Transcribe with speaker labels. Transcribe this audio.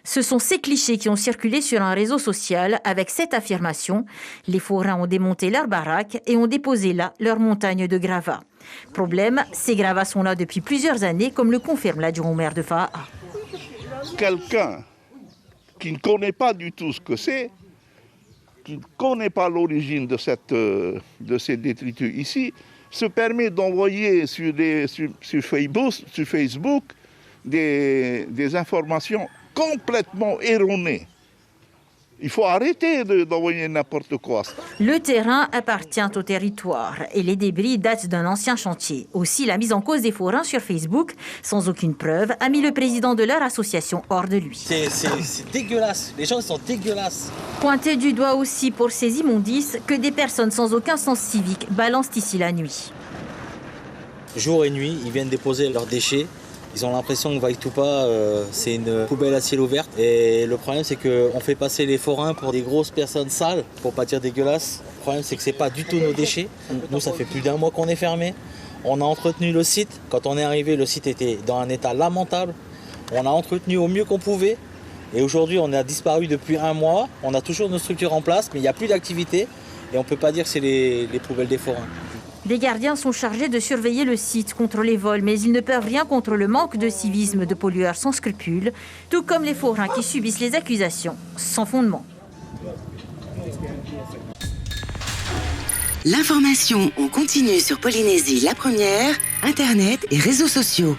Speaker 1: Ce sont ces clichés qui ont circulé sur un réseau social avec cette affirmation. Les forains ont démonté leurs baraques et ont déposé là leur montagne de gravats. Problème, ces gravats sont là depuis plusieurs années, comme le confirme l'adjoint au maire de Faaa.
Speaker 2: Quelqu'un qui ne connaît pas du tout ce que c'est, qui ne connaît pas l'origine de ces détritus ici, se permet d'envoyer sur Facebook des informations complètement erronées. Il faut arrêter d'envoyer n'importe quoi.
Speaker 1: Le terrain appartient au territoire et les débris datent d'un ancien chantier. Aussi, la mise en cause des forains sur Facebook, sans aucune preuve, a mis le président de leur association hors de lui.
Speaker 3: C'est dégueulasse, les gens sont dégueulasses.
Speaker 1: Pointé du doigt aussi pour ces immondices que des personnes sans aucun sens civique balancent ici la nuit.
Speaker 3: Jour et nuit, ils viennent déposer leurs déchets. Ils ont l'impression que vaille tout pas, c'est une poubelle à ciel ouvert. Et le problème, c'est qu'on fait passer les forains pour des grosses personnes sales, pour pas dire dégueulasses. Le problème, c'est que c'est pas du tout nos déchets. Nous, ça fait plus d'1 mois qu'on est fermé. On a entretenu le site. Quand on est arrivé, le site était dans un état lamentable. On a entretenu au mieux qu'on pouvait. Et aujourd'hui, on a disparu depuis 1 mois. On a toujours nos structures en place, mais il n'y a plus d'activité. Et on ne peut pas dire que c'est les poubelles des forains.
Speaker 1: Des gardiens sont chargés de surveiller le site contre les vols, mais ils ne peuvent rien contre le manque de civisme de pollueurs sans scrupules, tout comme les forains qui subissent les accusations sans fondement.
Speaker 4: L'information en continu sur Polynésie la première, Internet et réseaux sociaux.